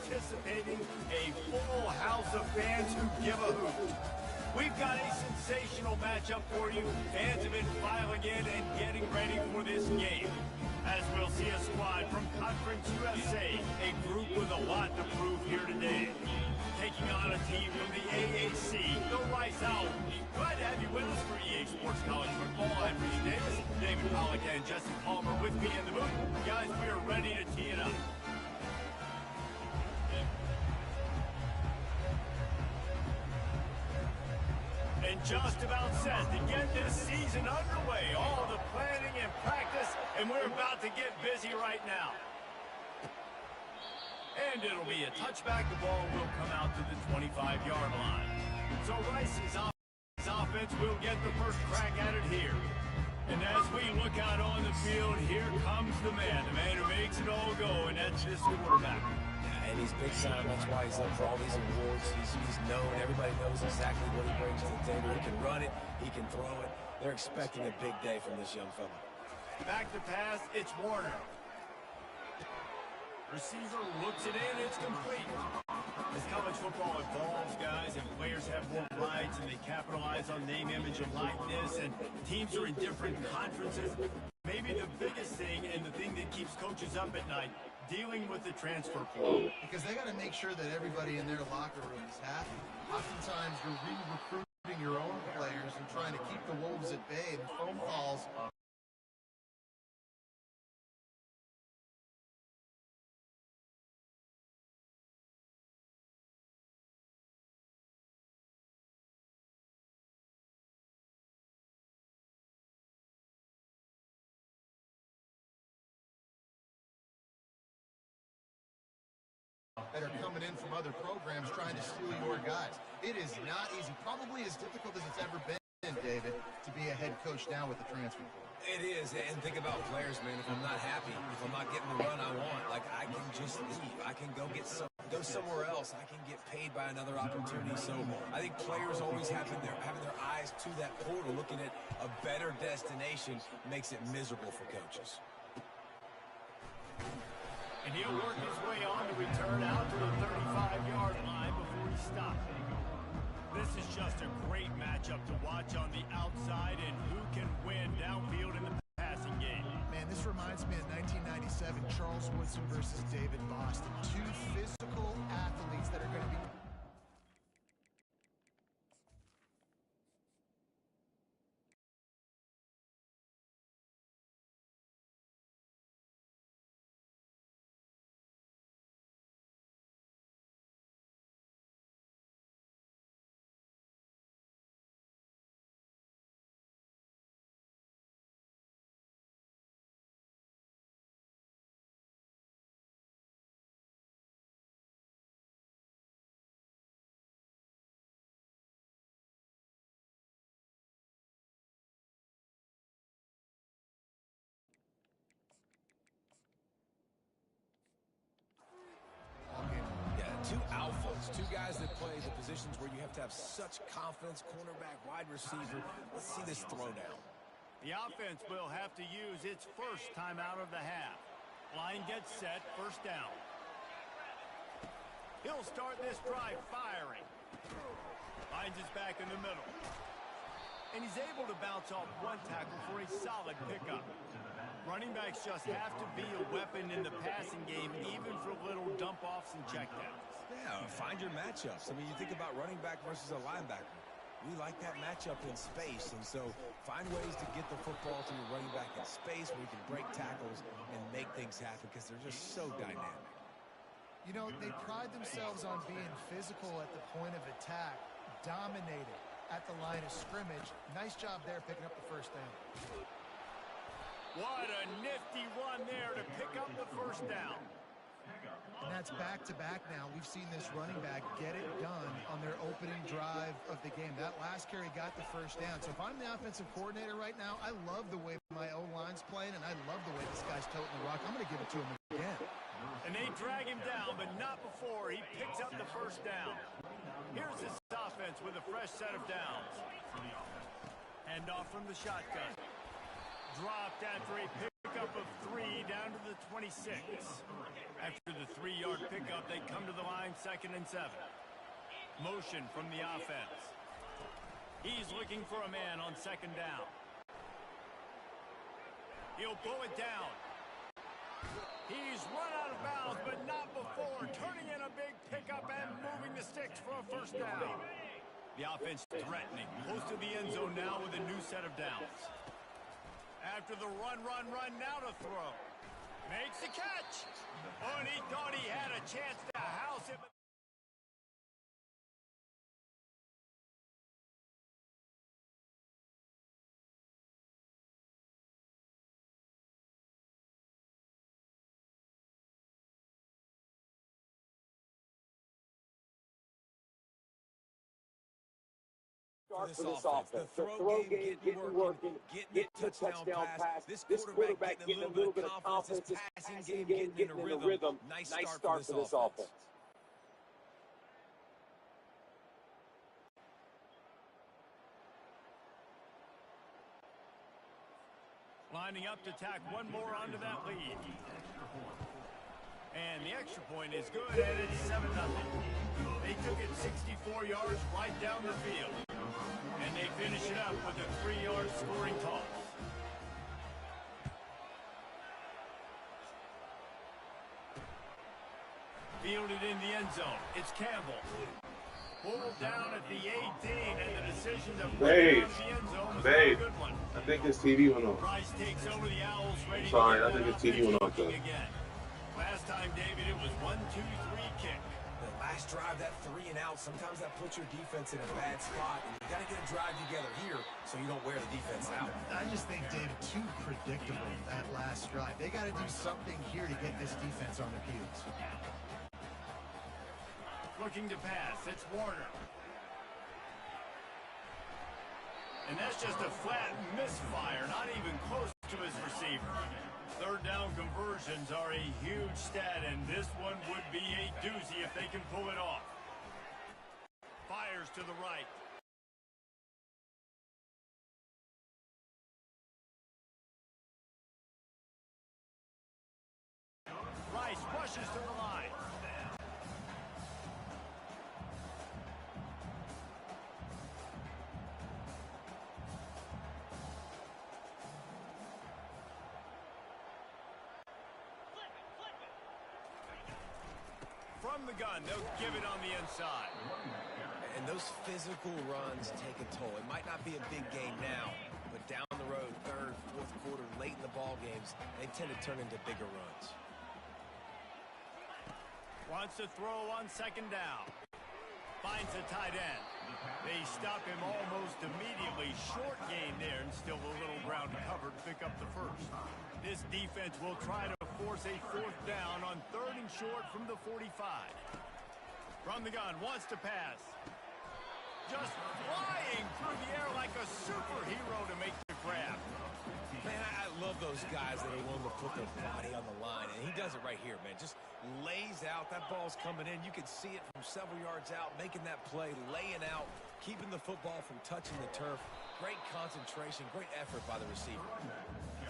anticipating a full house of fans who give a hoot. We've got a sensational matchup for you. Fans have been filing in and getting ready for this game. As we'll see a squad from Conference USA, a group with a lot to prove here today. Taking on a team from the AAC, the Rice Owls. Glad to have you with us for EA Sports College Football. I'm Rich Davis, David Pollock, and Justin Palmer with me in the booth. Guys, we are ready to tee it up. And just about set to get this season underway. All the planning and practice, and we're about to get busy right now. And it'll be a touchback. The ball will come out to the 25-yard line. So Rice's offense will get the first crack at it here. And as we look out on the field, here comes the man who makes it all go, and that's this quarterback. And he's big time. That's why he's up for all these awards. He's known. Everybody knows exactly what he brings to the table. He can run it. He can throw it. They're expecting a big day from this young fella. Back to pass. It's Warner. Receiver looks it in. It's complete. As college football evolves, guys, and players have more rights and they capitalize on name, image, and likeness, and teams are in different conferences, maybe the biggest thing and the thing that keeps coaches up at night, dealing with the transfer portal. Because they got to make sure that everybody in their locker room is happy. Oftentimes, you're re-recruiting your own players and trying to keep the Wolves at bay, and phone calls that are coming in from other programs trying to steal your guys. It is not easy, probably as difficult as it's ever been, David, to be a head coach now with the transfer portal. It is, and think about players, man. If I'm not happy, if I'm not getting the run I want, like, I can just leave. I can go somewhere else. I can get paid by another opportunity. So I think players always having their eyes to that portal, looking at a better destination, makes it miserable for coaches. And he'll work his way on to return out to the 35-yard line before he stops. This is just a great matchup to watch on the outside, and who can win downfield in the passing game. Man, this reminds me of 1997 Charles Woodson versus David Boston. Two physical athletes that are going to be... Two alphas, two guys that play the positions where you have to have such confidence, cornerback, wide receiver. Let's see this throwdown. The offense will have to use its first time out of the half. Line gets set, first down. He'll start this drive firing. Finds his back in the middle. And he's able to bounce off one tackle for a solid pickup. Running backs just have to be a weapon in the passing game, even for little dump-offs and checkdowns. Yeah, find your matchups. I mean, you think about running back versus a linebacker. We like that matchup in space, and so find ways to get the football to your running back in space where you can break tackles and make things happen because they're just so dynamic. You know, they pride themselves on being physical at the point of attack, dominating at the line of scrimmage. Nice job there picking up the first down. What a nifty run there to pick up the first down. And that's back-to-back now. We've seen this running back get it done on their opening drive of the game. That last carry got the first down. So if I'm the offensive coordinator right now, I love the way my O-line's playing, and I love the way this guy's toting the rock. I'm going to give it to him again. And they drag him down, but not before he picks up the first down. Here's this offense with a fresh set of downs. Hand off from the shotgun. Dropped after he picked pickup of 3 down to the 26. After the 3-yard pickup, they come to the line 2nd and 7. Motion from the offense. He's looking for a man on 2nd down. He'll pull it down. He's run out of bounds, but not before turning in a big pickup and moving the sticks for a 1st down. The offense threatening, close to the end zone now with a new set of downs. After the run, now to throw. Makes the catch. Oh, and he thought he had a chance to house him. For this offense. The throw game getting working, getting the touchdown pass. This quarterback getting a little bit of confidence. This passing game getting in a rhythm. Nice start for this offense. Lining up to tack one more onto that lead. And the extra point is good, and it's 7-0. They took it 64 yards right down the field. And they finish it up with a 3-yard scoring toss. Fielded in the end zone. It's Campbell. Pulled down at the 18, and the decision to put it out of the end zone was a good one. I think his TV went off. Rice takes over the Owls, ready Sorry, to I think his TV went off though. Again. Last time, David, it was 1-2-3 kick. The last drive, that 3 and out, sometimes that puts your defense in a bad spot. And you got to get a drive together here so you don't wear the defense out. I just think, David, too predictable that last drive. They got to do something here to get this defense on their heels. Looking to pass, it's Warner. And that's just a flat misfire, not even close to his receiver. 3rd down conversions are a huge stat, and this one would be a doozy if they can pull it off. Fires to the right. Rice rushes to the line. From the gun, they'll give it on the inside. And those physical runs take a toll. It might not be a big game now, but down the road, 3rd, 4th quarter, late in the ball games, they tend to turn into bigger runs. Wants to throw on 2nd down. Finds a tight end. They stop him almost immediately. Short gain there, and still a little ground covered to pick up the 1st. This defense will try to force a 4th down on 3rd and short from the 45. From the gun, wants to pass. Just flying through the air like a superhero to make the grab. Man, I love those guys that are willing to put their body on the line, and he does it right here, man. Just lays out. That ball's coming in. You can see it from several yards out, making that play, laying out, keeping the football from touching the turf. Great concentration, great effort by the receiver.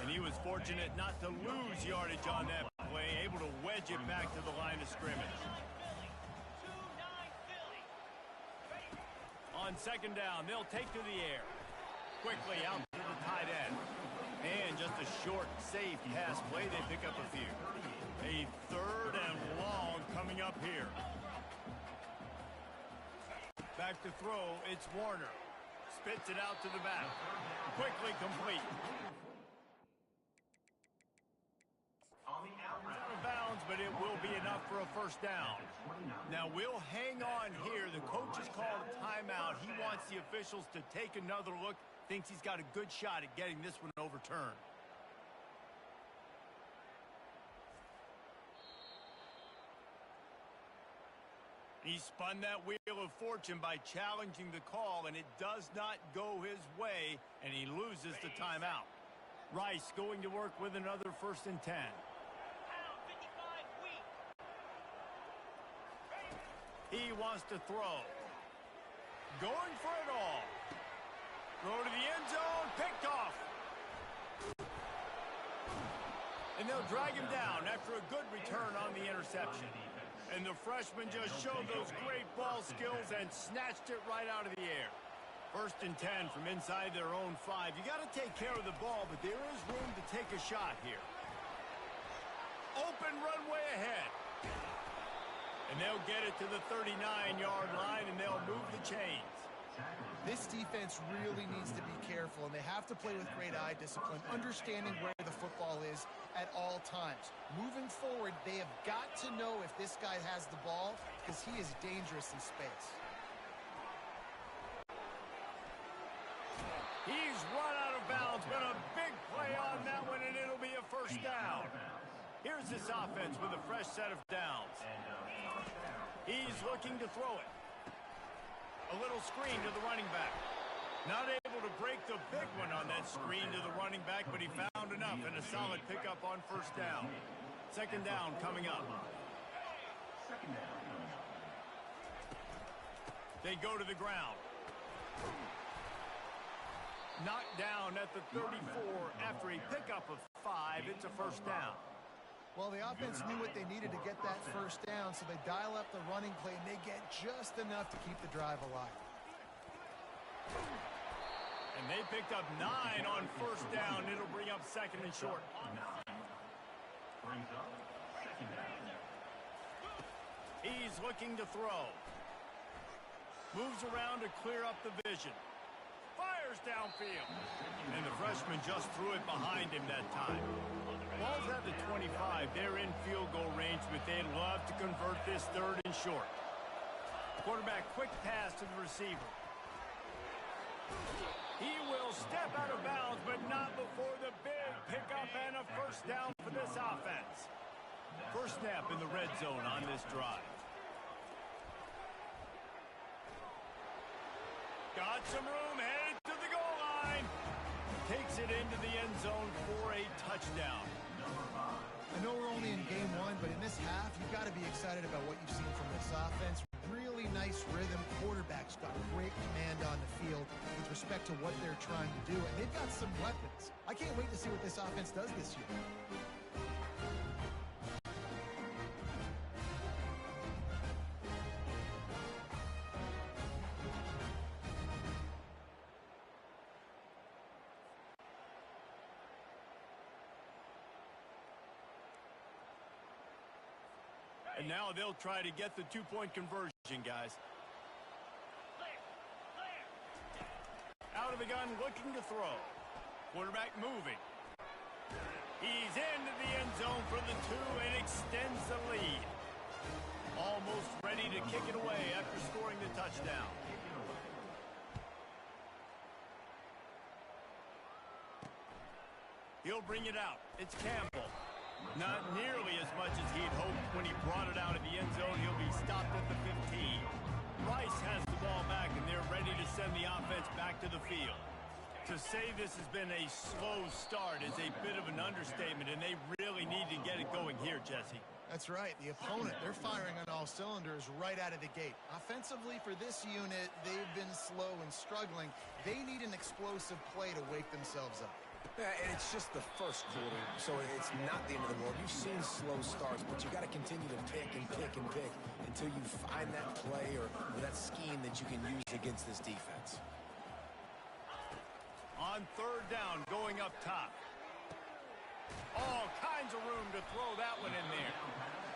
And he was fortunate not to lose yardage on that play, able to wedge it back to the line of scrimmage. On 2nd down, they'll take to the air. Quickly out to the tight end. And just a short, safe pass play, they pick up a few. A 3rd and long coming up here. Back to throw, it's Warner. Spits it out to the back. Quickly complete. Out of bounds, but it will be enough for a 1st down. Now we'll hang on here. The coach has called a timeout. He wants the officials to take another look. Thinks he's got a good shot at getting this one overturned. He spun that wheel of fortune by challenging the call, and it does not go his way, and he loses the timeout. Rice going to work with another 1st and 10. He wants to throw. Going for it all. Throw to the end zone, picked off. And they'll drag him down after a good return on the interception. And the freshman just showed those great ball skills and snatched it right out of the air. 1st and 10 from inside their own 5. You got to take care of the ball, but there is room to take a shot here. Open runway ahead. And they'll get it to the 39-yard line, and they'll move the chains. This defense really needs to be careful, and they have to play with great eye discipline, understanding where the football is at all times. Moving forward, they have got to know if this guy has the ball, because he is dangerous in space. He's run out of bounds, but a big play on that one, and it'll be a 1st down. Here's this offense with a fresh set of downs. He's looking to throw it. A little screen to the running back. Not able to break the big one on that screen to the running back, but he found enough and a solid pickup on 1st down. 2nd down coming up. They go to the ground. Knocked down at the 34 after a pickup of 5. It's a 1st down. Well, the offense knew what they needed to get that 1st down, so they dial up the running play, and they get just enough to keep the drive alive. And they picked up 9 on 1st down. It'll bring up 2nd and short. He's looking to throw. Moves around to clear up the vision. Fires downfield. And the freshman just threw it behind him that time. Ball's at the 25. They're in field goal range, but they'd love to convert this 3rd and short. Quarterback quick pass to the receiver. He will step out of bounds, but not before the big pickup and a 1st down for this offense. 1st snap in the red zone on this drive. Got some room, headed to the goal line. Takes it into the end zone for a touchdown. I know we're only in game 1, but in this half, you've got to be excited about what you've seen from this offense. Really nice rhythm. Quarterback's got great command on the field with respect to what they're trying to do, and they've got some weapons. I can't wait to see what this offense does this year. And now they'll try to get the 2-point conversion, guys. Out of the gun, looking to throw. Quarterback moving. He's into the end zone for the 2 and extends the lead. Almost ready to kick it away after scoring the touchdown. He'll bring it out. It's Campbell. Not nearly as much as he'd hoped when he brought it out of the end zone. He'll be stopped at the 15. Rice has the ball back, and they're ready to send the offense back to the field. To say this has been a slow start is a bit of an understatement, and they really need to get it going here, Jesse. That's right. The opponent, they're firing on all cylinders right out of the gate. Offensively, for this unit, they've been slow and struggling. They need an explosive play to wake themselves up. Yeah, and it's just the 1st quarter, so it's not the end of the world. You've seen slow starts, but you got to continue to pick and pick and pick until you find that play or that scheme that you can use against this defense. On 3rd down, going up top. All kinds of room to throw that one in there.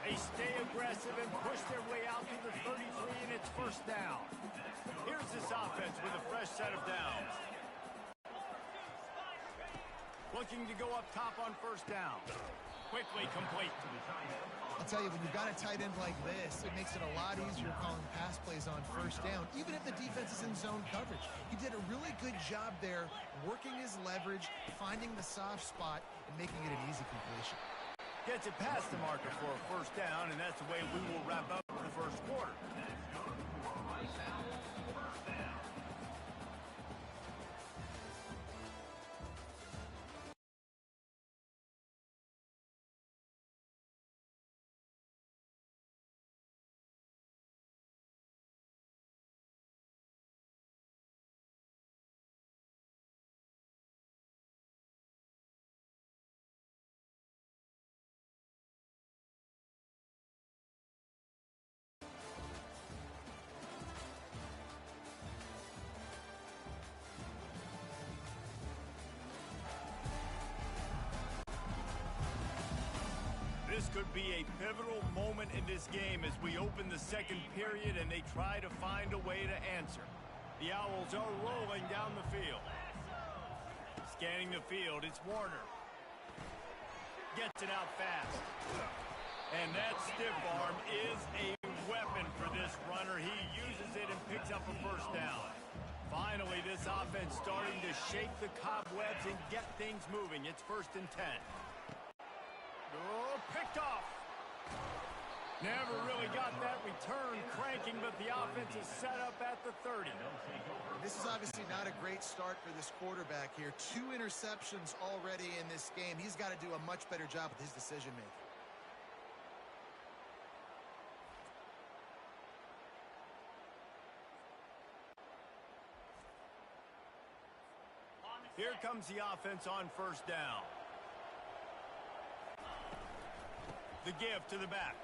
They stay aggressive and push their way out to the 33, and it's 1st down. Here's this offense with a fresh set of downs. Looking to go up top on 1st down. Quickly complete. I'll tell you, when you've got a tight end like this, it makes it a lot easier calling pass plays on 1st down, even if the defense is in zone coverage. He did a really good job there, working his leverage, finding the soft spot, and making it an easy completion. Gets it past the marker for a 1st down, and that's the way we will wrap up the 1st quarter. could be a pivotal moment in this game as we open the second period and they try to find a way to answer. The Owls are rolling down the field. Scanning the field, it's Warner. Gets it out fast. And that stiff arm is a weapon for this runner. He uses it and picks up a first down. Finally, this offense starting to shake the cobwebs and get things moving. It's 1st and 10. Oh, picked off. Never really got that return cranking, but the offense is set up at the 30. This is obviously not a great start for this quarterback here. 2 interceptions already in this game. He's got to do a much better job with his decision-making. Here comes the offense on 1st down. The give to the back.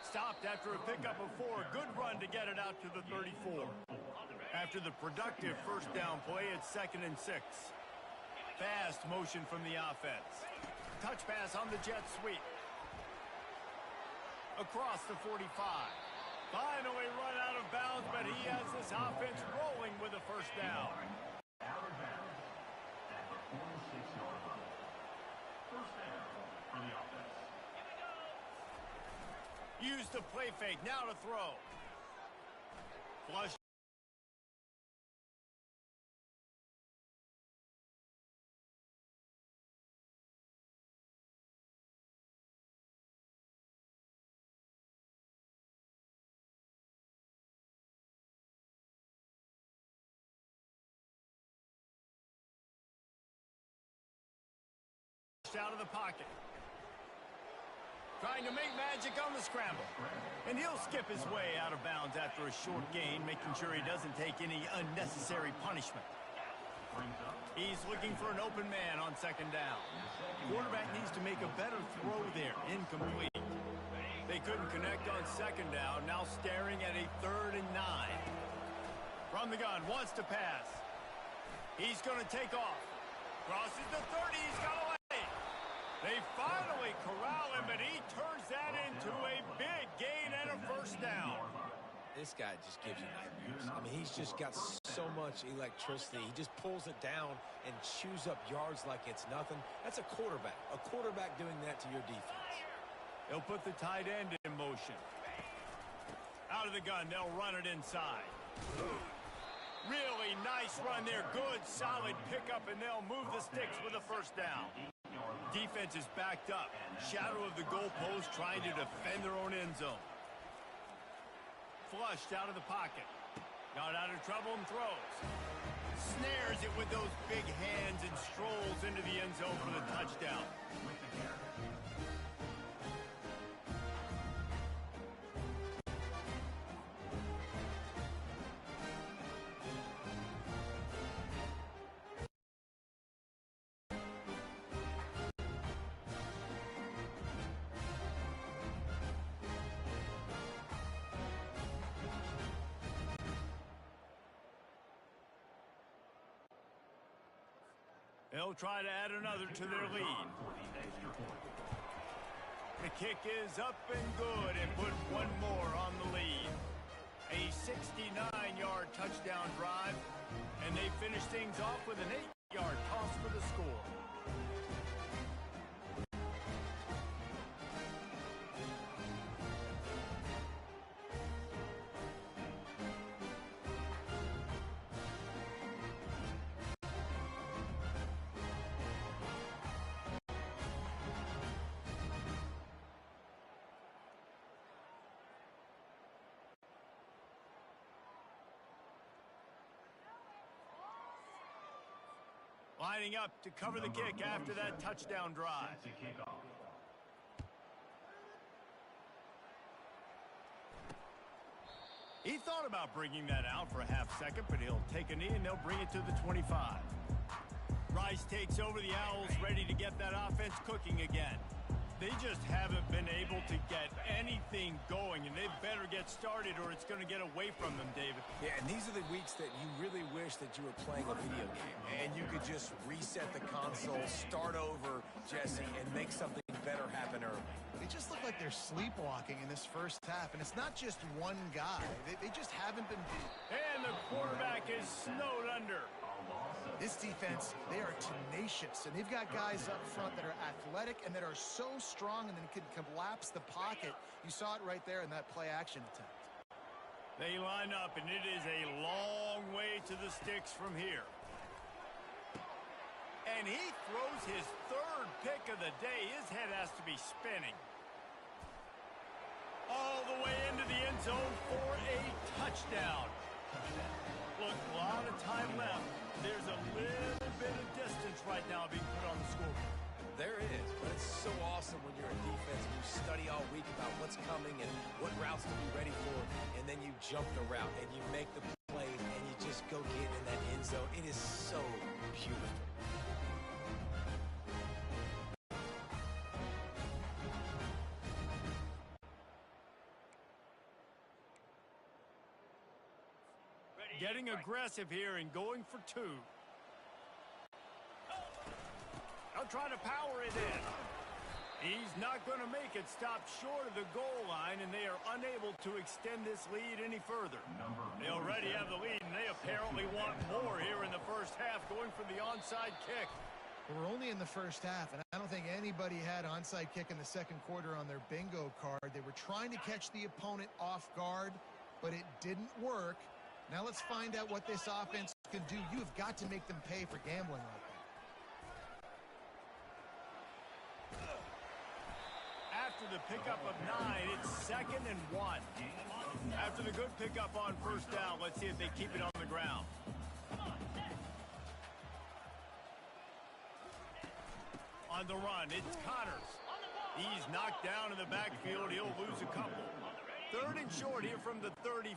Stopped after a pickup of 4. Good run to get it out to the 34. After the productive 1st down play, it's 2nd and 6. Fast motion from the offense. Touch pass on the jet sweep. Across the 45. Finally run out of bounds, but he has this offense rolling with a 1st down. Use the play fake, now to throw. Flush. Out of the pocket. Trying to make magic on the scramble. And he'll skip his way out of bounds after a short gain, making sure he doesn't take any unnecessary punishment. He's looking for an open man on 2nd down. Quarterback needs to make a better throw there. Incomplete. They couldn't connect on 2nd down. Now staring at a 3rd and 9. From the gun, wants to pass. He's going to take off. Crosses the 30. He's got away. They finally corral him, but he turns that into a big gain and a 1st down. This guy just gives you nightmares. I mean, he's just got so much electricity. He just pulls it down and chews up yards like it's nothing. That's a quarterback. A quarterback doing that to your defense. They'll put the tight end in motion. Out of the gun, they'll run it inside. Really nice run there. Good, solid pickup, and they'll move the sticks with a 1st down. Defense is backed up. Shadow of the goalpost trying to defend their own end zone. Flushed out of the pocket. Got out of trouble and throws. Snares it with those big hands and strolls into the end zone for the touchdown. They'll try to add another to their lead. The kick is up and good and put one more on the lead. A 69-yard touchdown drive, and they finish things off with an 8-yard toss for the score. Lining up to cover the kick after that touchdown drive. He thought about bringing that out for a half second, but he'll take a knee and they'll bring it to the 25. Rice takes over. The Owls ready to get that offense cooking again. They just haven't been able to get anything going, and they better get started or it's going to get away from them, David. Yeah, and these are the weeks that you really wish that you were playing a video game, and you could just reset the console, start over, Jesse, and make something better happen early. They just look like they're sleepwalking in this first half, and it's not just one guy. They just haven't been beat. And the quarterback is snowed under. This defense, they are tenacious, and they've got guys up front that are athletic and that are so strong and then can collapse the pocket. You saw it right there in that play-action attempt. They line up, and it is a long way to the sticks from here. And he throws his third pick of the day. His head has to be spinning. All the way into the end zone for a touchdown. Look, a lot of time left. There's a little bit of distance right now being put on the scoreboard. There is, but it's so awesome when you're a defense and you study all week about what's coming and what routes to be ready for, and then you jump the route and you make the plays and you just go get in that end zone. It is so beautiful. Getting aggressive here and going for two. They'll try to power it in. He's not going to make it stop short of the goal line, and they are unable to extend this lead any further. They already have the lead, and they apparently want more here in the first half, going for the onside kick. We're only in the first half, and I don't think anybody had onside kick in the second quarter on their bingo card. They were trying to catch the opponent off guard, but it didn't work. Now let's find out what this offense can do. You have got to make them pay for gambling like that. After the pickup of 9, it's 2nd and 1. After the good pickup on first down, let's see if they keep it on the ground. On the run, it's Connors. He's knocked down in the backfield. He'll lose a couple. 3rd and short here from the 35.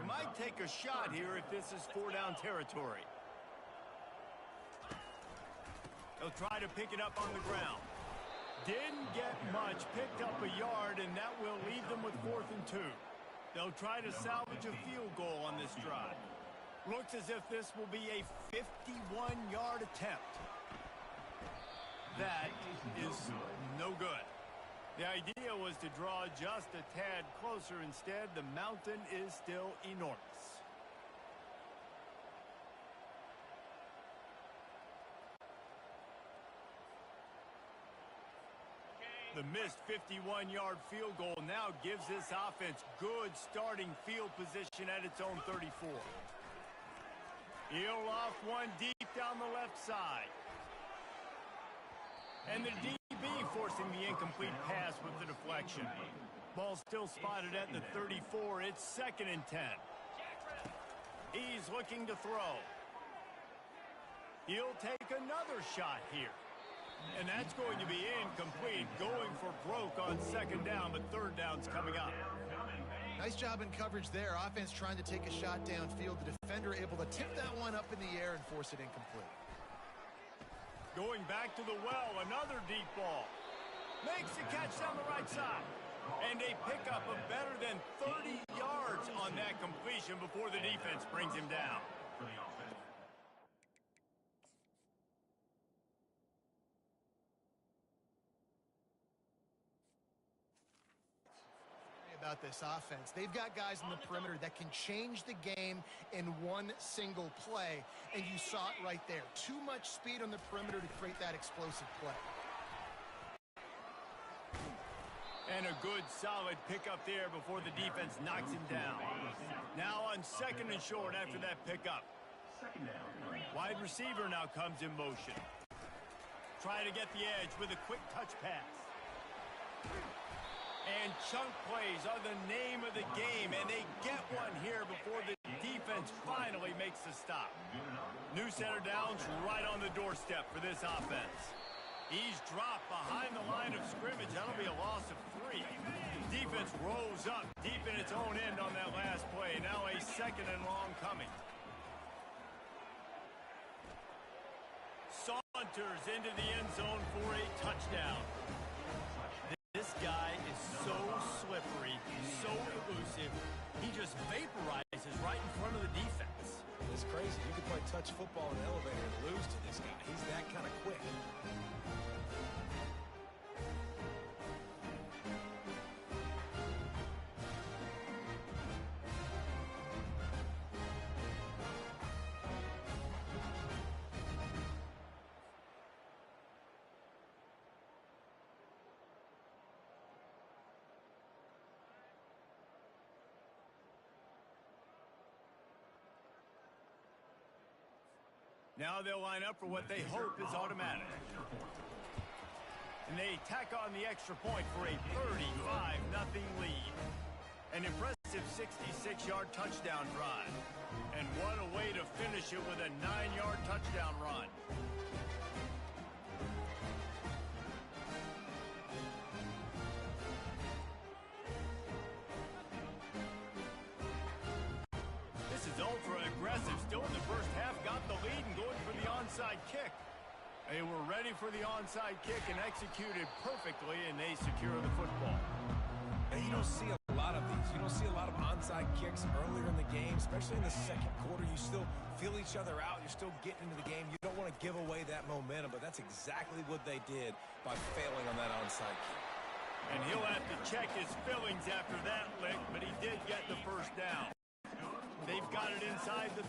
Might take a shot here if this is 4-down territory. They'll try to pick it up on the ground. Didn't get much, picked up a yard, and that will leave them with 4th and 2. They'll try to salvage a field goal on this drive. Looks as if this will be a 51-yard attempt. That is no good. The idea was to draw just a tad closer. Instead, the mountain is still enormous. The missed 51-yard field goal now gives this offense good starting field position at its own 34. He'll loft one deep down the left side. And the DB forcing the incomplete pass with the deflection. Ball still spotted at the 34. It's 2nd and 10. He's looking to throw. He'll take another shot here. And that's going to be incomplete, going for broke on 2nd down, but 3rd down's coming up. Nice job in coverage there. Offense trying to take a shot downfield. The defender able to tip that one up in the air and force it incomplete. Going back to the well, another deep ball. Makes the catch down the right side. And a pickup of better than 30 yards on that completion before the defense brings him down. About this offense, they've got guys in the perimeter that can change the game in one single play, and you saw it right there. Too much speed on the perimeter to create that explosive play. And a good solid pickup there before the defense knocks him down. Now on 2nd and short after that pickup. Wide receiver now comes in motion. Trying to get the edge with a quick touch pass. And chunk plays are the name of the game, and they get one here before the defense finally makes the stop. New center downs right on the doorstep for this offense. He's dropped behind the line of scrimmage. That'll be a loss of 3. Defense rose up deep in its own end on that last play. Now a 2nd and long coming. Saunters into the end zone for a touchdown. This guy is so slippery, so elusive. He just vaporizes right in front of the defense. It's crazy. You could play touch football in an elevator and lose to this guy. He's that kind of quick. Now they'll line up for what they hope is automatic. And they tack on the extra point for a 35-0 lead. An impressive 66-yard touchdown drive. And what a way to finish it with a 9-yard touchdown run. This is ultra-aggressive. Still in the first half, got the lead and going for the onside kick. They were ready for the onside kick and executed perfectly, and they secure the football. And you don't see a lot of these. You don't see a lot of onside kicks earlier in the game, especially in the second quarter. You still feel each other out. You're still getting into the game. You don't want to give away that momentum, but that's exactly what they did by failing on that onside kick. And he'll have to check his fillings after that lick, but he did get the first down. They've got it inside the